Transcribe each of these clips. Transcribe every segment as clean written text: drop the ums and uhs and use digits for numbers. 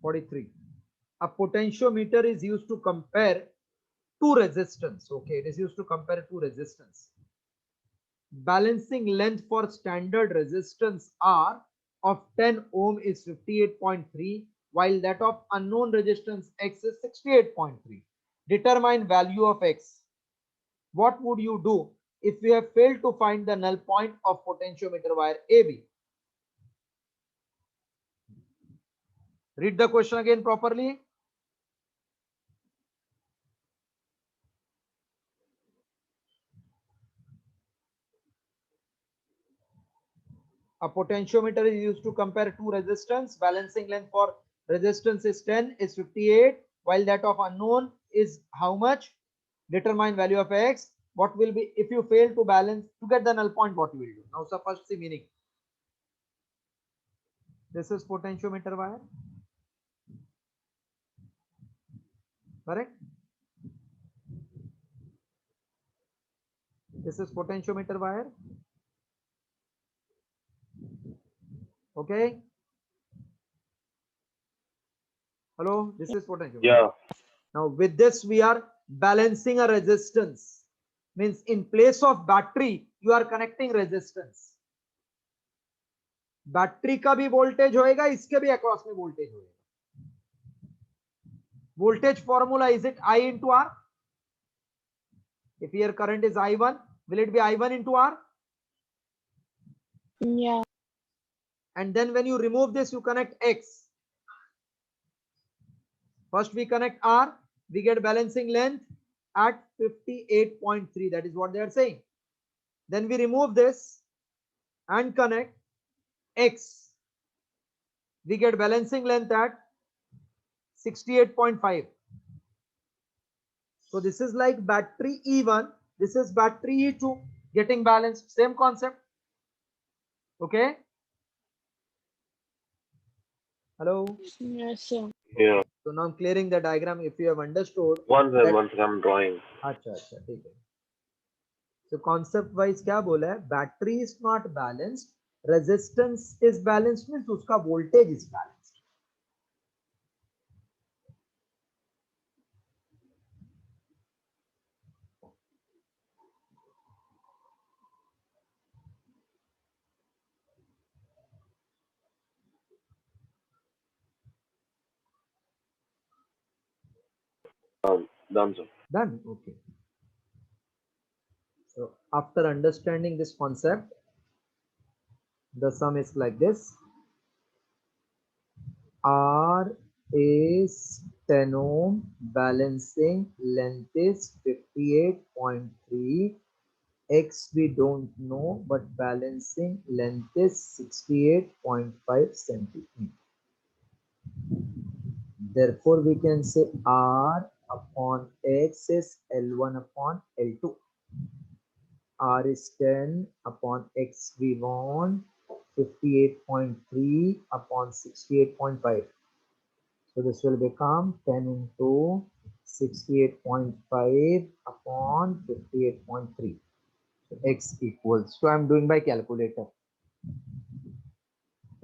43. A potentiometer is used to compare two resistance. Okay, it is used to compare two resistance. Balancing length for standard resistance R of 10 ohm is 58.3, while that of unknown resistance X is 68.3. Determine value of X. What would you do if we have failed to find the null point of potentiometer wire AB? Read the question again properly. A potentiometer is used to compare two resistance. Balancing length for resistance is 10 is 58, while that of unknown is how much? Determine value of X. What will be if you fail to balance to get the null point? What you will do? Now, so first see meaning. This is potentiometer wire, correct? This is potentiometer wire. Okay. Hello, this is potentiometer. Yeah. Now with this we are balancing a resistance. Means in place of battery you are connecting resistance. Battery का भी voltage होएगा, इसके भी across में voltage होएगा. Voltage formula, is it I into R? If here current is I1, will it be I1 into R? Yeah. And then when you remove this, you connect X. First we connect R, we get balancing length at 58.3. That is what they are saying. Then we remove this and connect X. We get balancing length at 68.5. So this is like battery E1, this is battery E2, getting balanced, same concept. Okay. Hello. Yes, sir. Yeah. So now I'm clearing the diagram. If you have understood. Once that, I'm drawing. अच्छा अच्छा ठीक है. So concept wise क्या बोला है? Battery is not balanced, resistance is balanced means उसका voltage is balanced. Done, sir. Done. Okay. So after understanding this concept, the sum is like this. R is 10 ohm, balancing length is 58.3. X we don't know, but balancing length is 68.5 centimeter. Therefore, we can say R upon X is L1 upon L2. R is 10 upon X we want 58.3 upon 68.5. So this will become 10 into 68.5 upon 58.3. So X equals, so I'm doing by calculator.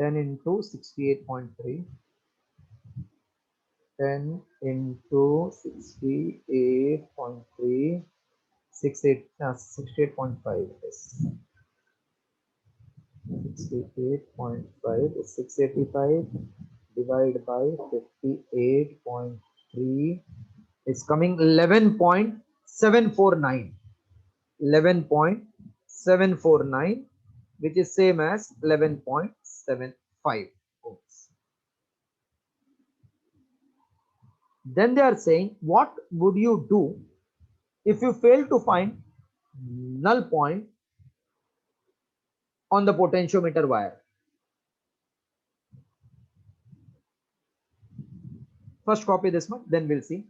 10 into 68.3. 10 into 68.3, 68.5 is 68.5 is 685 divided by 58.3 is coming 11.749. 11.749, which is same as 11.75 ohms. Then they are saying, what would you do if you fail to find null point on the potentiometer wire? First copy this one, then we'll see.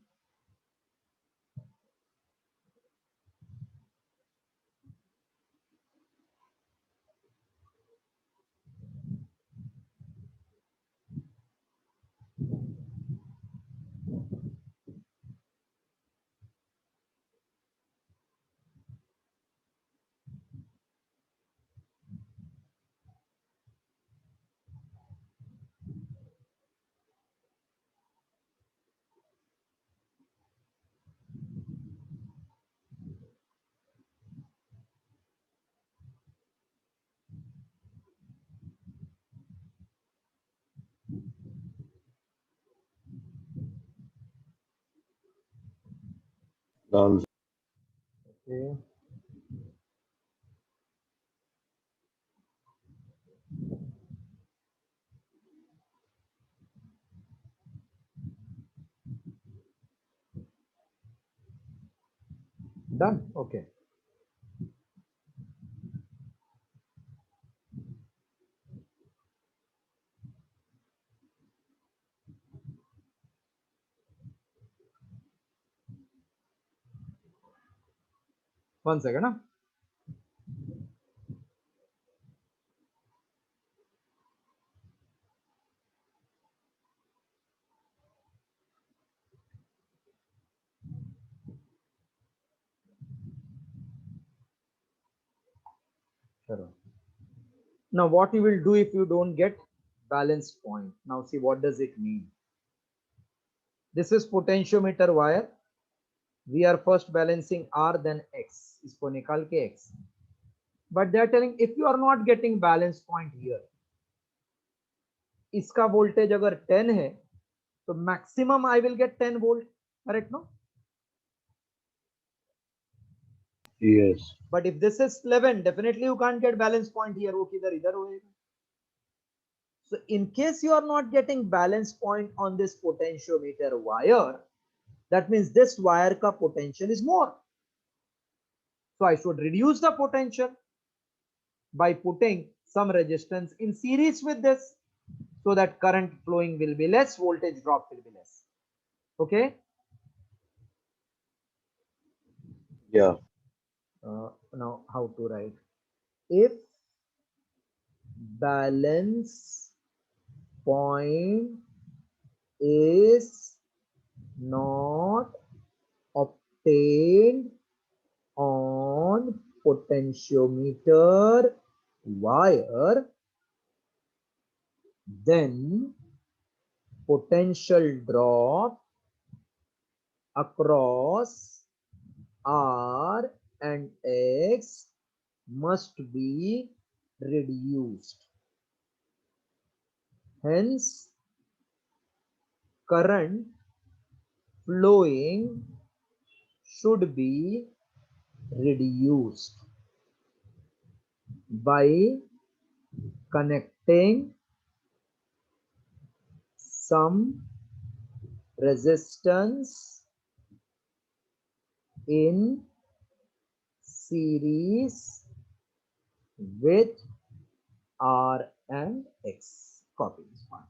Done. Okay. Done. Okay. One second. Huh? Sure. Now, what you will do if you don't get balance point? Now, see what does it mean? This is potentiometer wire. We are first balancing R, then X. इसको निकाल के X. But they are telling if you are not getting balance point here, इसका voltage अगर 10 है, तो maximum I will get 10 volt. Correct, no? Yes. But if this is 11, definitely you can't get balance point here. वो किधर इधर होएगा. So in case you are not getting balance point on this potentiometer wire, that means this wire ka potential is more. So I should reduce the potential by putting some resistance in series with this, so that current flowing will be less, voltage drop will be less. Okay. Yeah. Now how to write? If balance point is not obtained on potentiometer wire, then potential drop across R and X must be reduced. Hence, current flowing should be reduced by connecting some resistance in series with R and X. Copy this one.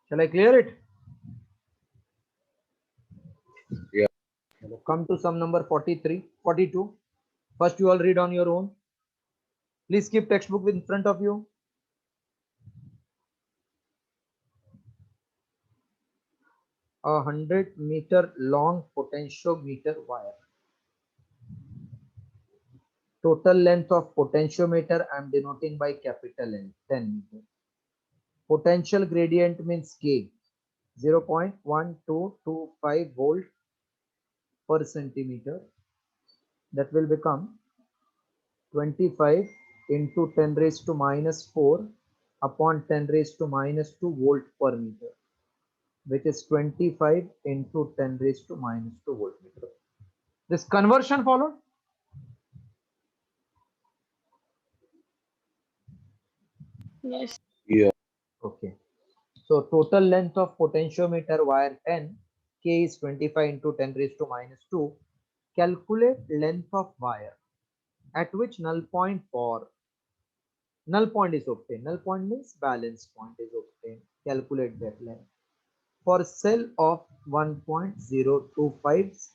Shall I clear it? Yeah. Come to sum number 43, 42. First, you all read on your own. Please keep textbook in front of you. a 100-meter long potentiometer wire. Total length of potentiometer I am denoting by capital N, 10 meter. Potential gradient means K, 0.1225 volt per centimeter. That will become 25 into 10 raised to minus 4 upon 10 raised to minus 2 volt per meter, which is 25 into 10 raised to minus 2 volt meter. This conversion followed? Yes. Yeah. Okay. So total length of potentiometer wire 10, K is 25 into 10 raised to minus 2. Calculate length of wire at which null point is obtained. Null point means balance point is obtained. Calculate that length. For cell of 1.025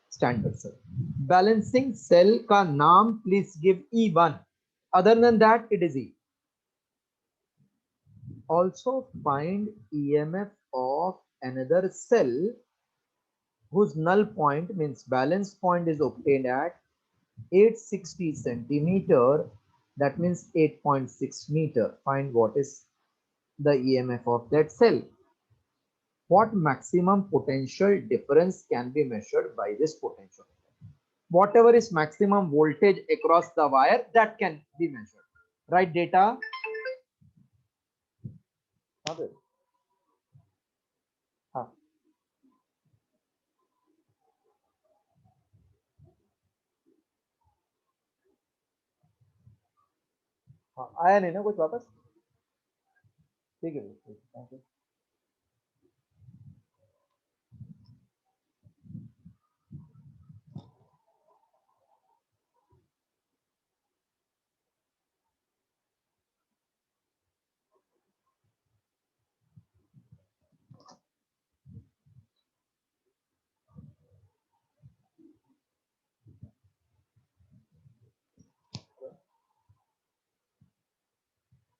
standard cell. Balancing cell का नाम please give E1. Other than that, it is E. Also find EMF of another cell whose null point means balance point is obtained at 860 centimeter. That means 8.6 meter. Find what is the EMF of that cell. What maximum potential difference can be measured by this potential? Whatever is maximum voltage across the wire, that can be measured. Write data. हाँ. हाँ, आया नहीं ना कुछ वापस? ठीक है, thank you.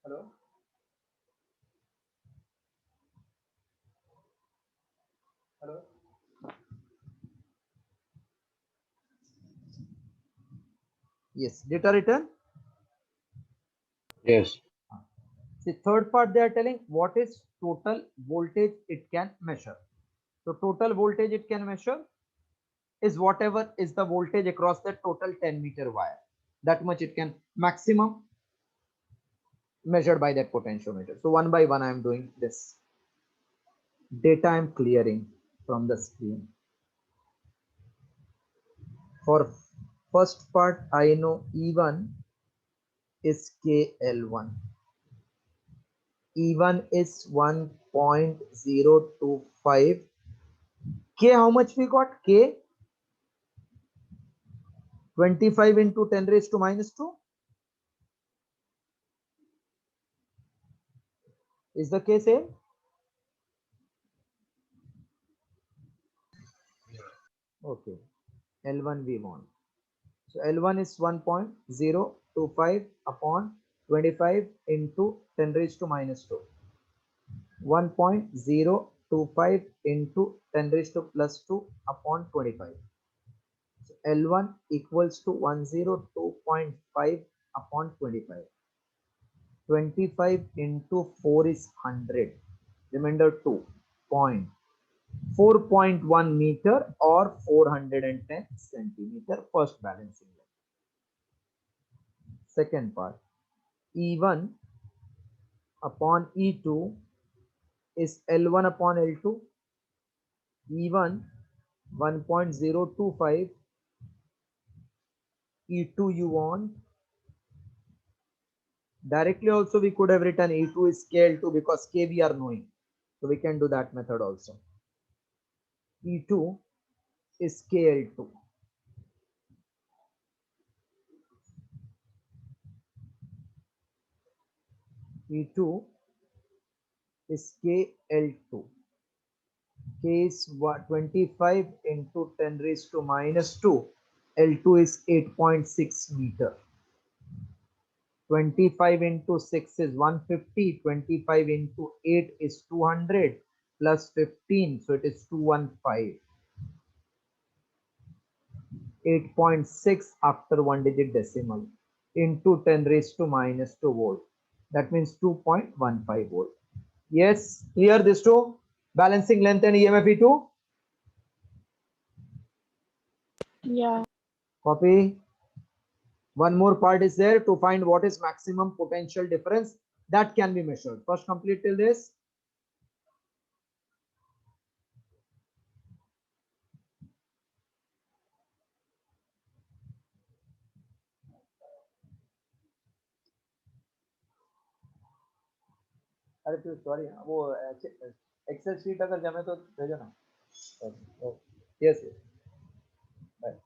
Hello. Hello. Yes, data return. Yes. The third part they are telling what is total voltage it can measure. So total voltage it can measure is whatever is the voltage across the total 10-meter wire. That much it can maximum measured by that potentiometer. So one by one I am doing this. Data I am clearing from the screen. For first part I know E1 is KL1. E1 is 1.025. K, how much we got? K 25 into 10 raised to minus 2. Is the K same? Okay. L1 we want. So L1 is 1.025 upon 25 into 10 raised to minus 2. 1.025 into 10 raised to plus 2 upon 25. So L1 equals to 102.5 upon 25. 25 into 4 is 100. Remainder 2. 4.1 meter or 410 centimeter. First balancing length. Second part. E1 upon E2 is L1 upon L2. E1 1.025. E2 you want. Directly also we could have written E2 is KL2 because K we are knowing. So we can do that method also. E2 is KL2. E2 is KL2. K is 25 into 10 raised to minus 2. L2 is 8.6 meter. 25 into 6 is 150. 25 into 8 is 200. plus 15, so it is 215. 8.6 after one digit decimal into 10 raised to minus 2 volt. That means 2.15 volt. Yes, clear this two? Balancing length and EMF E2? Yeah. Copy. One more part is there to find what is maximum potential difference that can be measured. First complete till this. अरे तो sorry वो Excel sheet अगर जमे तो भेजो ना. Yes, yes. Bye.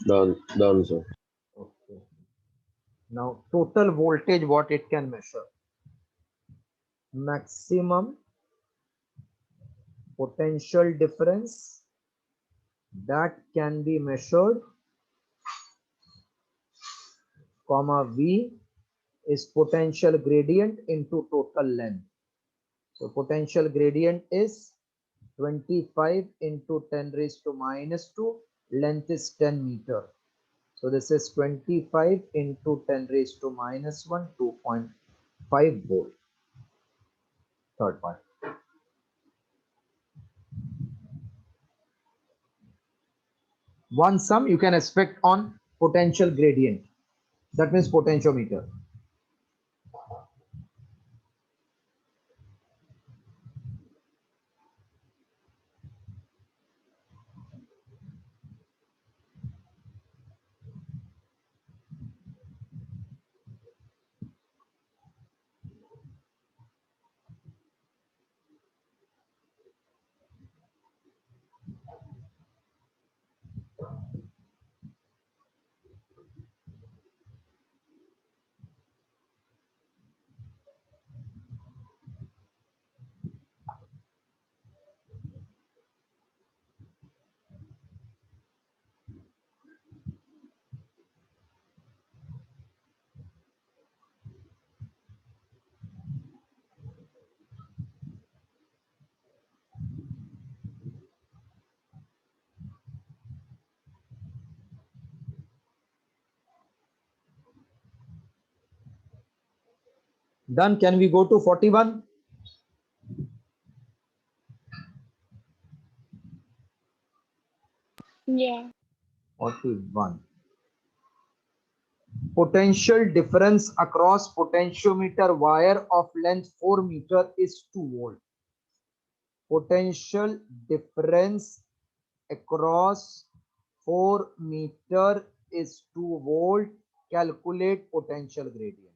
Done, sir. Okay. Now total voltage, what it can measure? Maximum potential difference that can be measured, comma V is potential gradient into total length. So potential gradient is 25 into 10 raised to minus 2, length is 10 meter. So this is 25 into 10 raised to minus 1, 2.5 volt. Third part. One sum you can expect on potential gradient. That means potentiometer. Done. Can we go to 41? Yeah. 41. Potential difference across potentiometer wire of length 4 meter is 2 volt. Potential difference across 4 meter is 2 volt. Calculate potential gradient.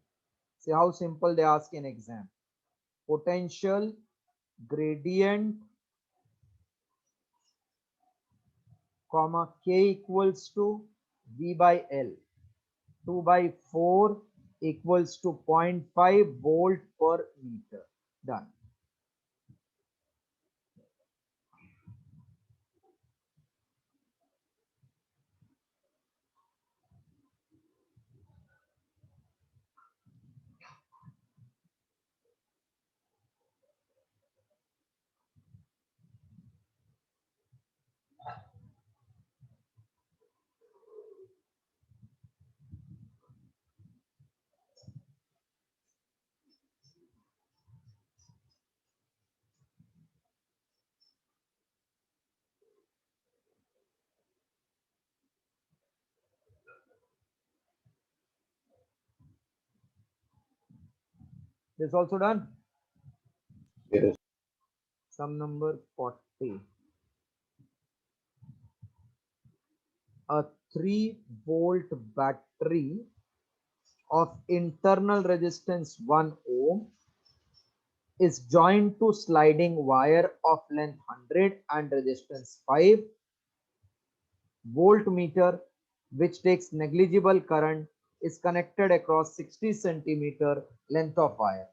See how simple they ask in exam. Potential gradient, comma K equals to V by L. 2 by 4 equals to 0.5 volt per meter. Done. This also done. Yes. Sum number 40. A 3-volt battery of internal resistance 1 ohm is joined to sliding wire of length 100 and resistance 5. Voltmeter, which takes negligible current, is connected across 60 centimeter length of wire.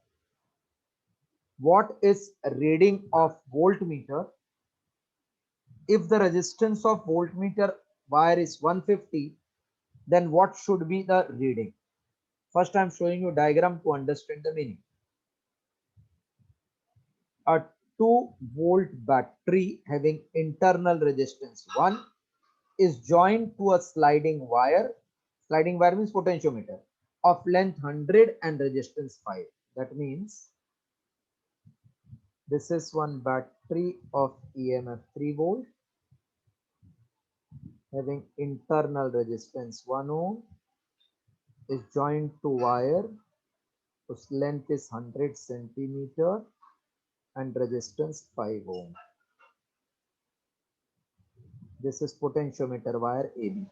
What is reading of voltmeter? If the resistance of voltmeter wire is 150, then what should be the reading? First, I am showing you diagram to understand the meaning. A 2-volt battery having internal resistance 1 is joined to a sliding wire. Sliding wire means potentiometer of length 100 and resistance 5. That means this is one battery of EMF 3 volt having internal resistance 1 ohm is joined to wire whose length is 100 centimeter and resistance 5 ohm. This is potentiometer wire AB.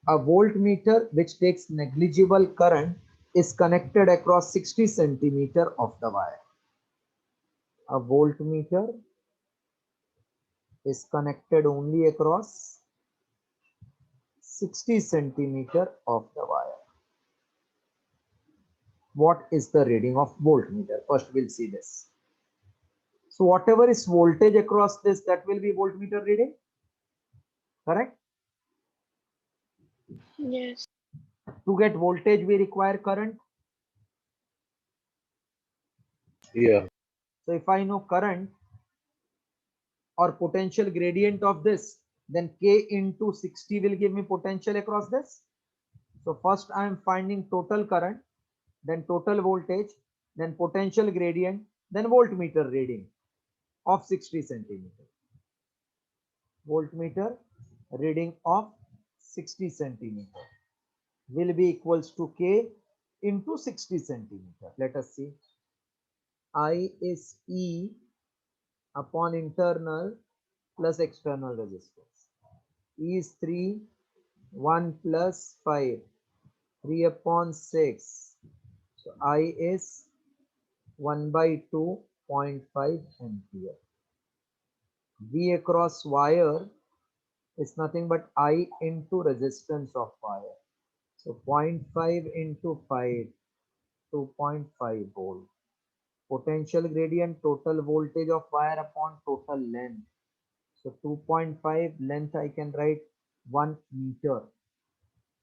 A voltmeter which takes negligible current is connected across 60 centimeter of the wire. A voltmeter is connected only across 60 centimeter of the wire. What is the reading of voltmeter? First we'll see this. So whatever is voltage across this, that will be voltmeter reading, correct? Yes. To get voltage we require current. Yeah. So if I know current or potential gradient of this, then K into 60 will give me potential across this. So first I am finding total current, then total voltage, then potential gradient, then voltmeter reading of 60 centimeter. Voltmeter reading of 60 centimeter will be equals to K into 60 centimeter. Let us see. I is E upon internal plus external resistance. E is 3, 1 plus 5, 3 upon 6. So I is 1 by 2.5 ampere. V across wire is nothing but I into resistance of wire. So 0.5 into 5, 2.5 volt. Potential gradient, total voltage of wire upon total length. So 2.5 length I can write 1 meter.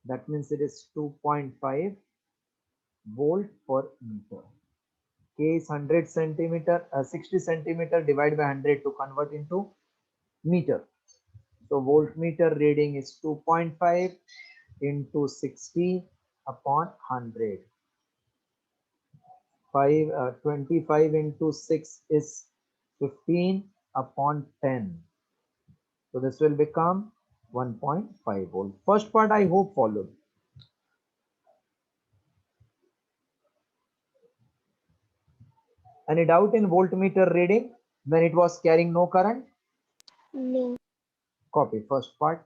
That means it is 2.5 volt per meter. K is 100 centimeter, 60 centimeter divided by 100 to convert into meter. So voltmeter reading is 2.5 into 60 upon 100. 25 into 6 is 15 upon 10. So this will become 1.5 volt. First part I hope followed. Any doubt in voltmeter reading when it was carrying no current? No. Copy first part.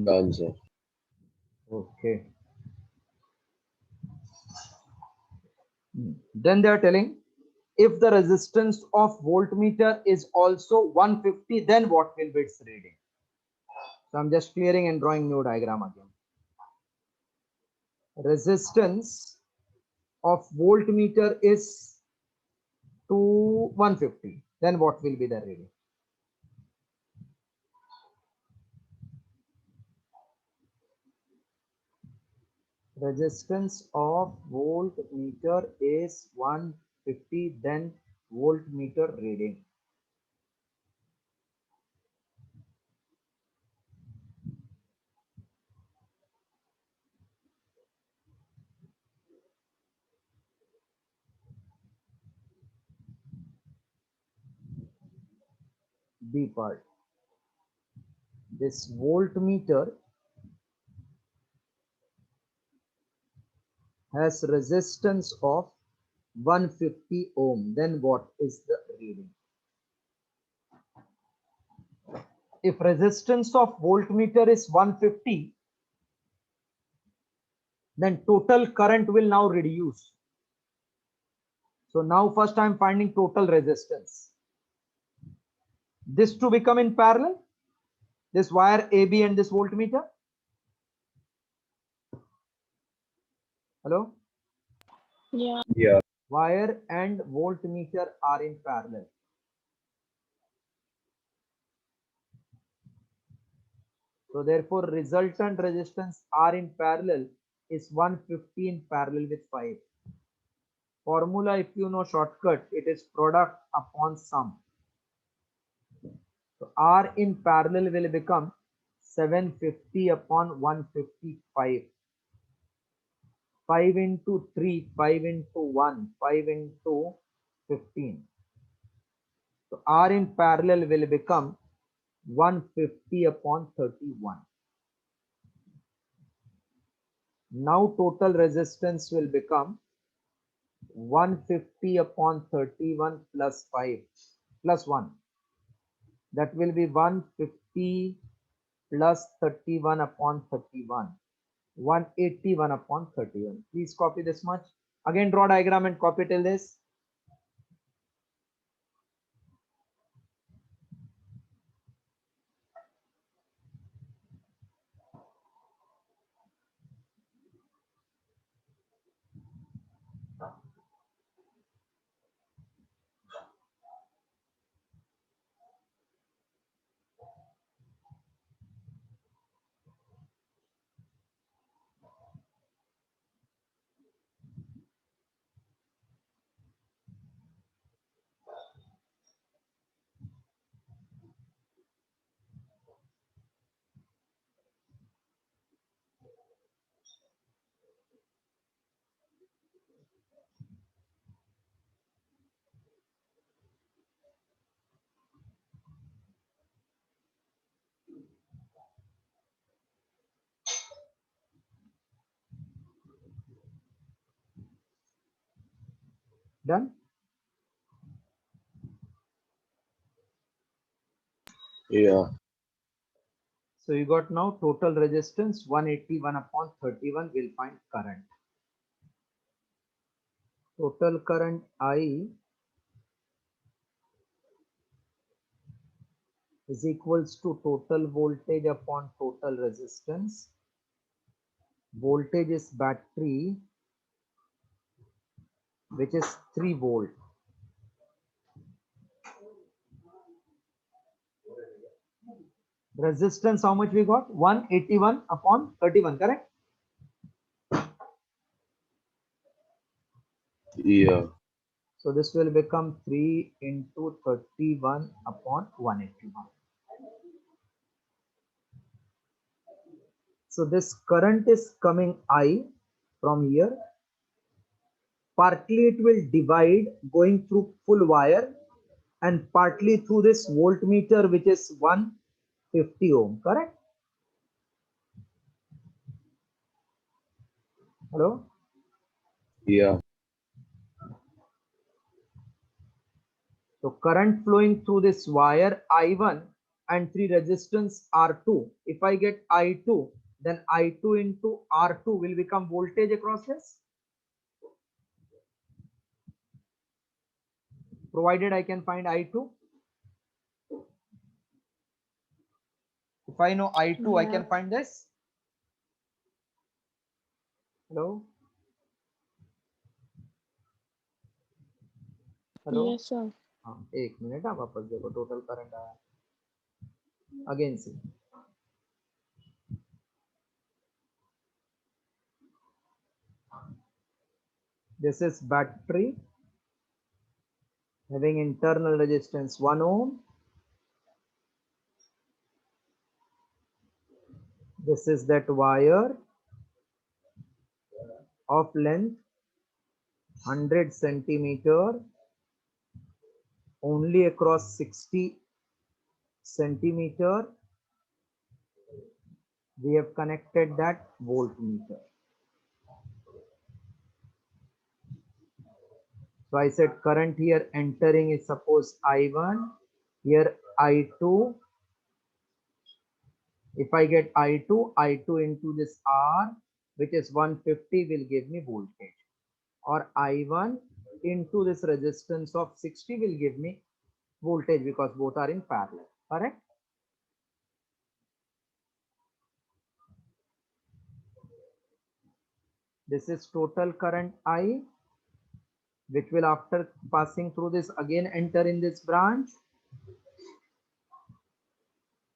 Done, sir. Okay. Then they are telling if the resistance of voltmeter is also 150, then what will be its reading? So I'm just clearing and drawing new diagram again. Resistance of voltmeter is to 150, then what will be the reading? Resistance of voltmeter is 150, then voltmeter reading. B part. This voltmeter has resistance of 150 ohm, then what is the reading? If resistance of voltmeter is 150, then total current will now reduce. So now first I am finding total resistance. This to become in parallel, this wire AB and this voltmeter. Hello? Yeah. Yeah. Wire and voltmeter are in parallel. So therefore resultant resistance R in parallel is 150 in parallel with 5. Formula, if you know shortcut, it is product upon sum. So R in parallel will become 750 upon 155. 5 into 3, 5 into 1, 5 into 15. So R in parallel will become 150 upon 31. Now total resistance will become 150 upon 31 plus 5 plus 1. That will be 150 plus 31 upon 31. 181 upon 31. Please copy this much. Again draw diagram and copy till this. Done. Yeah. So you got now total resistance 181 upon 31 will find current. Total current I is equals to total voltage upon total resistance. Voltage is battery, which is 3 volt. Resistance, how much we got? 181 upon 31, correct? Yeah. So this will become 3 into 31 upon 181. So this current is coming I from here. Partly it will divide going through full wire and partly through this voltmeter, which is 150 ohm, correct? Hello? Yeah. So current flowing through this wire I1 and 3 resistance R2. If I get I2, then I2 into R2 will become voltage across this, provided I can find I2. If I know I2, I Yeah. can find this. Hello? Hello? Yes, sir. हाँ, एक minute, आप वापस देखो total current आया again से. This is battery having internal resistance 1 ohm. This is that wire of length 100 centimeter, only across 60 centimeter. We have connected that voltmeter. So I said current here entering is suppose I1, here I2. If I get I2 into this R, which is 150, will give me voltage. Or I1 into this resistance of 60 will give me voltage, because both are in parallel, correct? This is total current I, which will after passing through this again enter in this branch.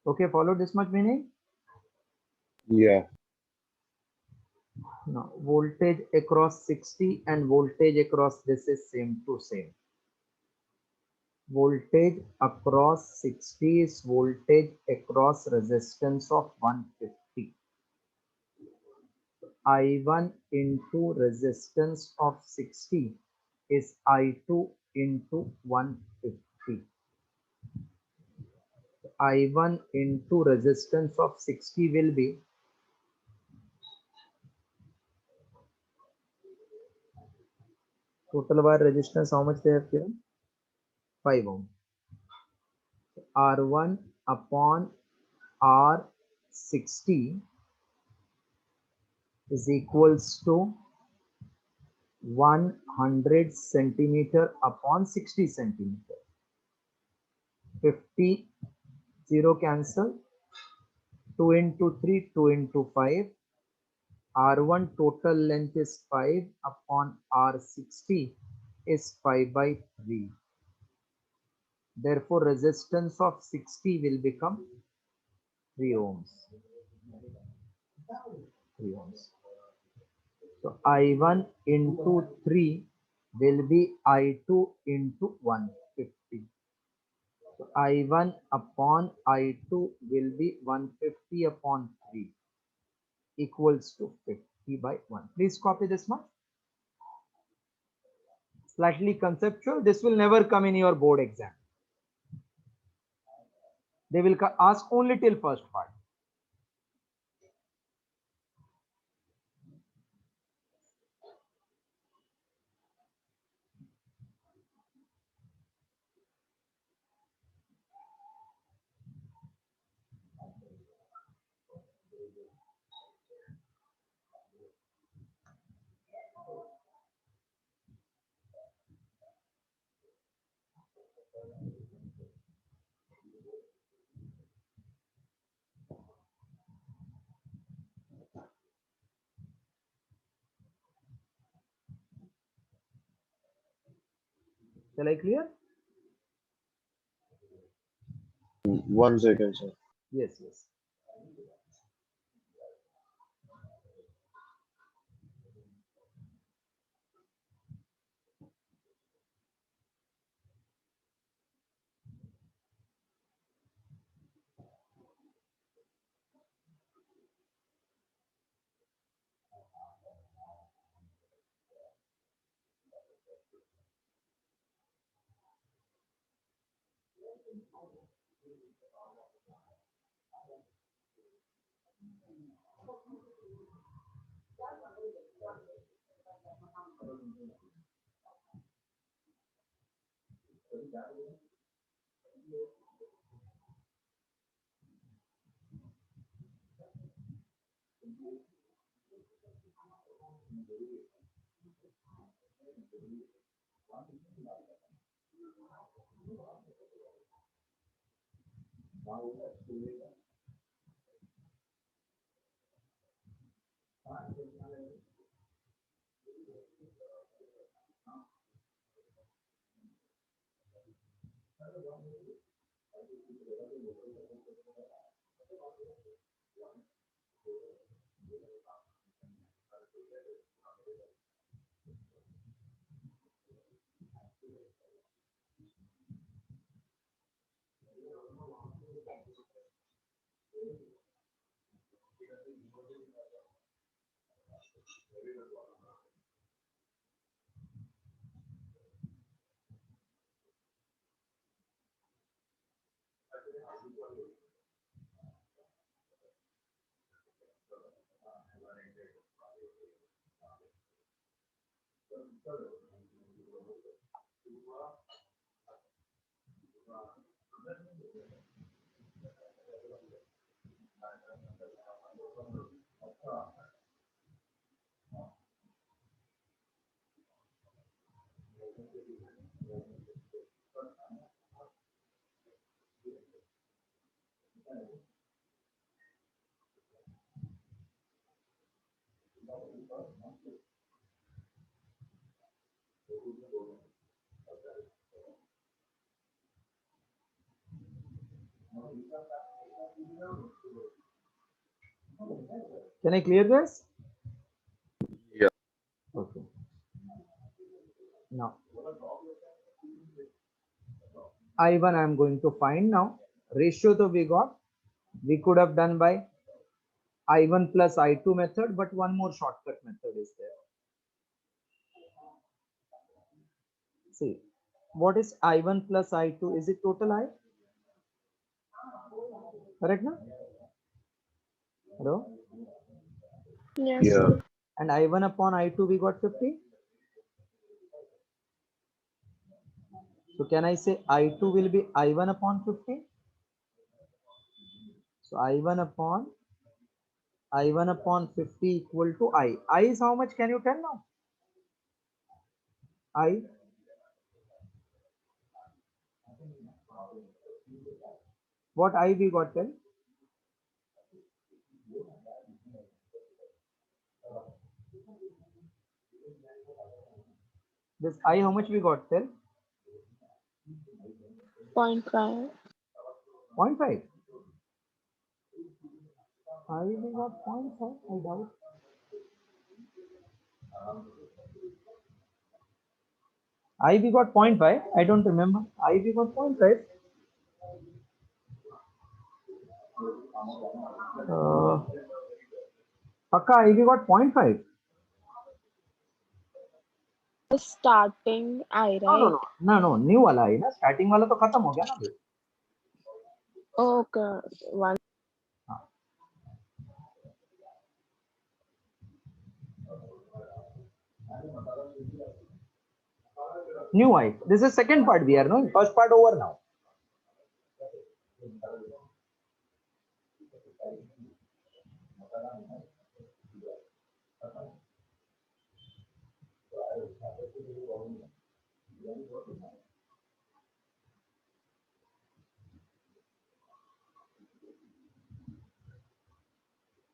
Okay, follow this much meaning? Yeah. Now voltage across 60 and voltage across this is same to same. Voltage across 60 is voltage across resistance of 150. I1 into resistance of 60 is I2 into 150. I1 into resistance of 60 will be total wire resistance. How much they have given? 5 ohm. R1 upon R60 is equals to 100 centimeter upon 60 centimeter. 50, 0 cancel. 2 into 3, 2 into 5. R1 total length is 5 upon R60 is 5 by 3. Therefore, resistance of 60 will become 3 ohms. 3 ohms. So I1 into 3 will be I2 into 150. So I1 upon I2 will be 150 upon 3 equals to 50 by 1. Please copy this one. Slightly conceptual. This will never come in your board exam. They will ask only till first part. Shall I clear? 1 second, sir. Yes, yes. Can I clear this? Yeah. Okay. Now, I1 I am going to find now. Ratio though we could have done by I1 plus I2 method, but one more shortcut method is there. See, what is I1 plus I2? Is it total I? Correct, no? Hello? Yes, Yeah. sir. And I1 upon I2 we got 50. So can I say I2 will be I1 upon 50? So I1 upon 50 equal to I. I is how much? Can you tell now? I. What I we got tell? This I how much we got tell? 0.5. 0.5. I we got 0.5. I doubt. I we got 0.5. I don't remember. I we got 0.5. Akka, I we got 0.5. The starting I, No, no, right? no, no, no. New वाला है ना. Starting वाला तो खत्म हो गया ना अभी. Okay. One. New I. This is second part we are no. First part over now.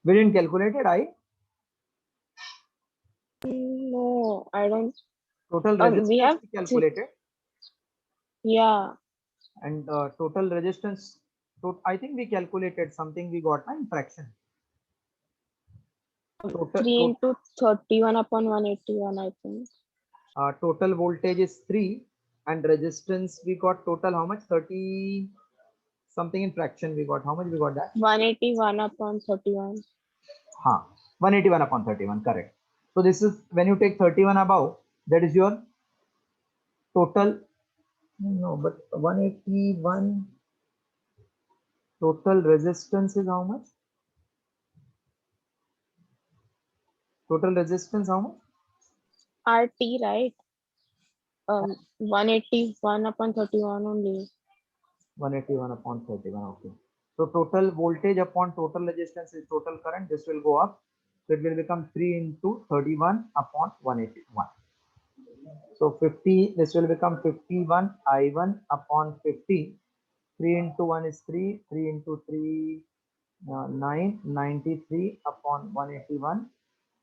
We didn't calculate it. I. No, I don't. Total We resistance have we calculated. Yeah. And total resistance. So I think we calculated something we got in fraction. 3 into 31 upon 181, I think. Total voltage is 3 and resistance we got total how much? 30 something in fraction we got. How much we got that? 181 upon 31. 181 upon 31, correct. So this is when you take 31 above, that is your total No, but 181 total resistance is how much? Total resistance how much? RT, right? 181 upon 31 only. 181 upon 31. Okay. So total voltage upon total resistance is total current. This will go up. So it will become 3 into 31 upon 181. So 50, this will become 51 I1 upon 50. 3 into 1 is 3. 3 into 3, 9. 93 upon 181.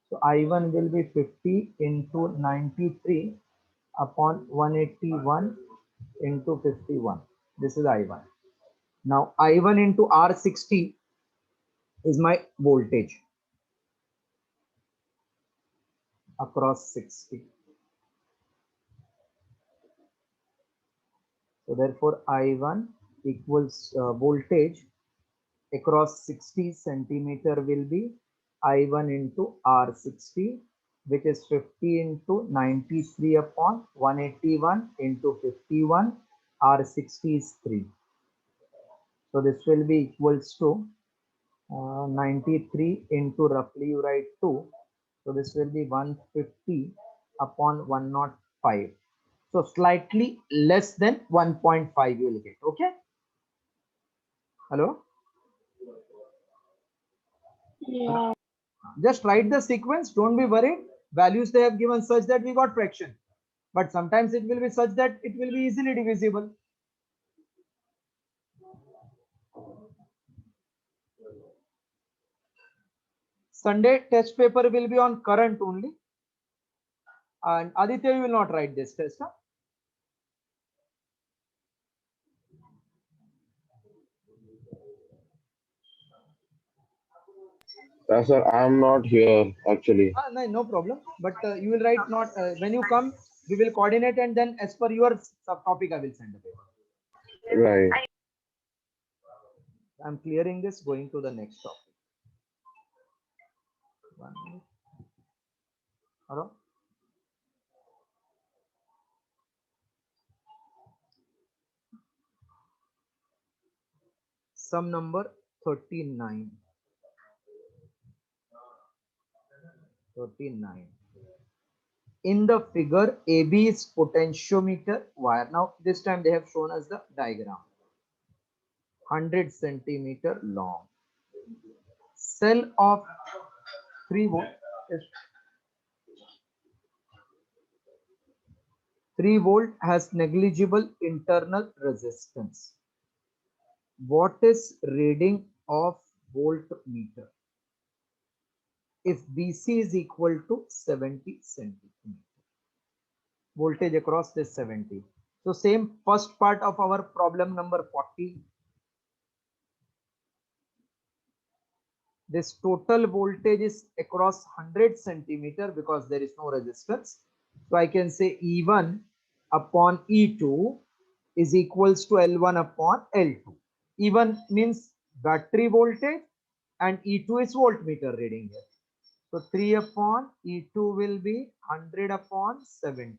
So I1 will be 50 into 93 upon 181 into 51. This is I1. Now I1 into R60 is my voltage across 60. So therefore I1 equals voltage across 60 centimeter will be I1 into R60, which is 50 into 93 upon 181 into 51. R60 is 3. So this will be equals to 93 into roughly you write 2. So this will be 150 upon 105. So slightly less than 1.5 you will get. Okay. Hello. Yeah. Just write the sequence. Don't be worried. Values they have given such that we got fraction. But sometimes it will be such that it will be easily divisible. Sunday test paper will be on current only. And Aditya, you will not write this test. Huh? Sir, I'm not here actually. No, no problem. But you will write not when you come, we will coordinate and then as per your subtopic, I will send the paper. Right. I'm clearing this, going to the next topic. 1 minute. Hello. Sum number 39. 39. In the figure, AB is potentiometer wire. Now this time they have shown us the diagram. 100 centimeter long. Cell of 3 volt. Yes. 3 volt has negligible internal resistance. What is reading of voltmeter if BC is equal to 70 centimeter? Voltage across this 70. So same first part of our problem number 40. This total voltage is across 100 centimeter because there is no resistance. So I can say E1 upon E2 is equals to L1 upon L2. E1 means battery voltage and E2 is voltmeter reading here. So 3 upon E2 will be 100 upon 70.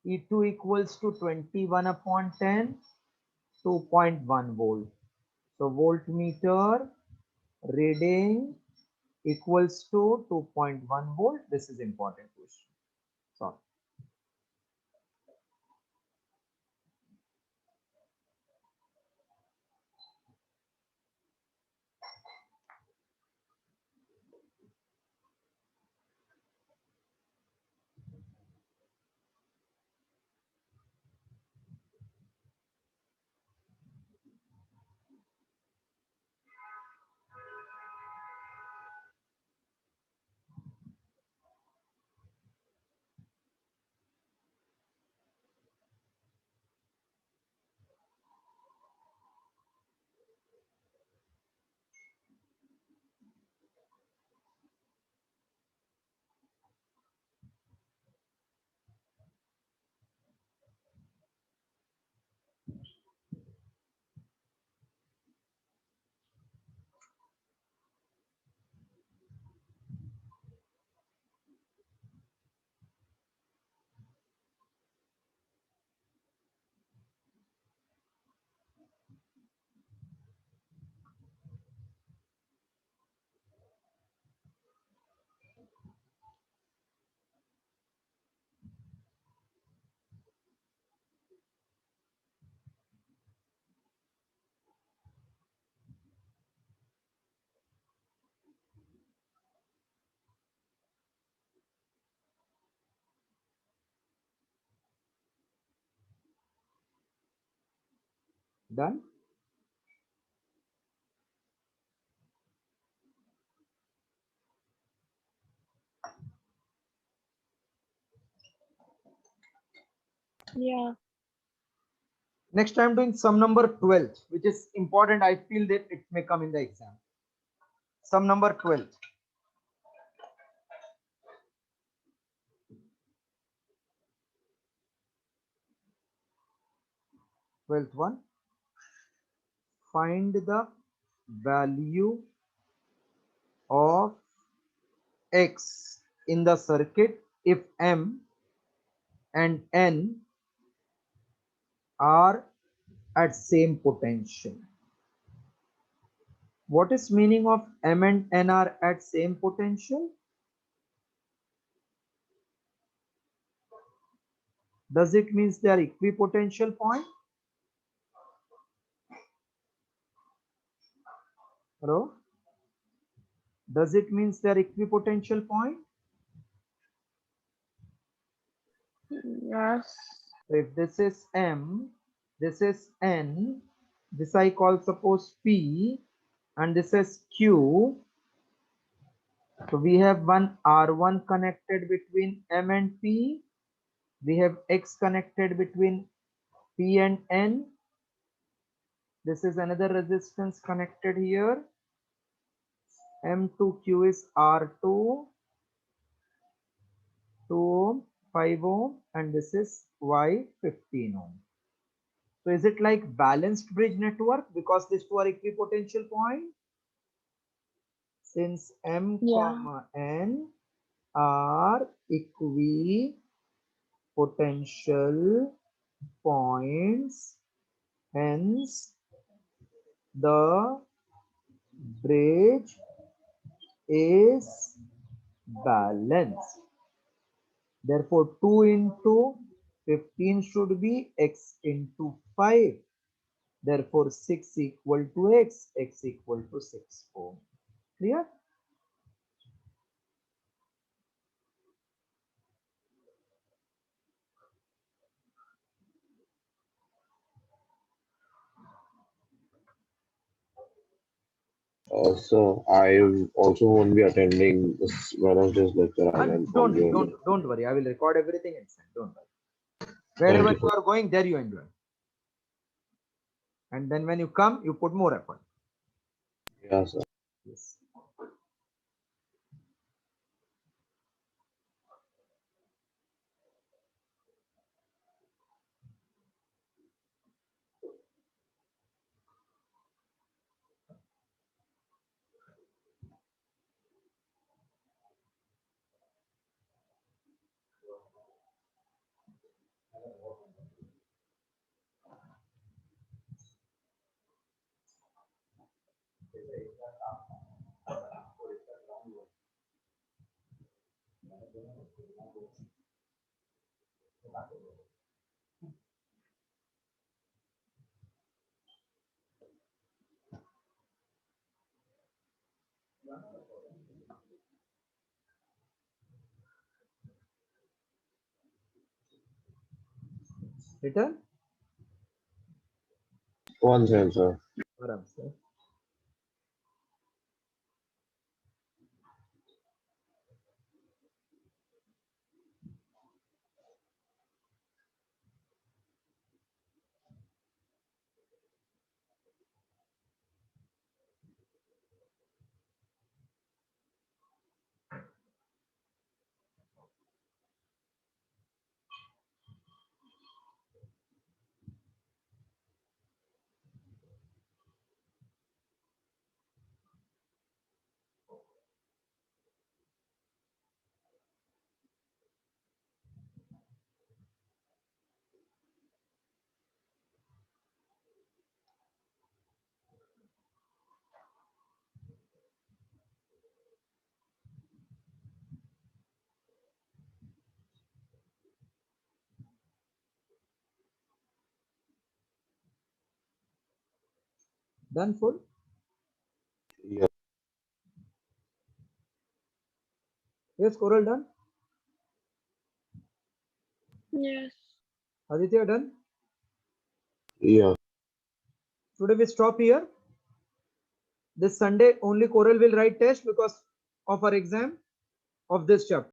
E2 equals to 21 upon 10, 2.1 volt. So voltmeter reading equals to 2.1 volt. This is important question. Sorry. Done. Yeah. Next, I'm doing sum number 12, which is important. I feel that it may come in the exam. Sum number 12. 12th one. Find the value of X in the circuit if M and N are at same potential. What is meaning of M and N are at same potential? Does it means they are equipotential point? Hello? Does it means they are equipotential point? Yes. So if this is M, this is N, this I call suppose P, and this is Q. So we have one R1 connected between M and P. We have X connected between P and N. This is another resistance connected here. M2Q is R2, 2 ohm, 5 ohm, and this is Y 15 ohm. So is it like balanced bridge network because these two are equipotential point? Since M Yeah. comma N are equipotential points, hence the bridge is balanced. Therefore, 2 into 15 should be X into 5. Therefore, 6 equal to X equal to 6 ohm. Clear? So I also won't be attending this Wednesday's lecture. I'll And inform you again. don't worry. I will record everything and send. Don't worry. Thank Wherever you. you are going, there you enjoy. And then when you come, you put more effort. Yeah, sir. Yes. Return. One second, sir. Aram, sir. Done full. Yeah. Yes, Coral done. Yes. Aditya done. Yeah. Today we stop here. This Sunday only Coral will write test because of our exam of this chapter.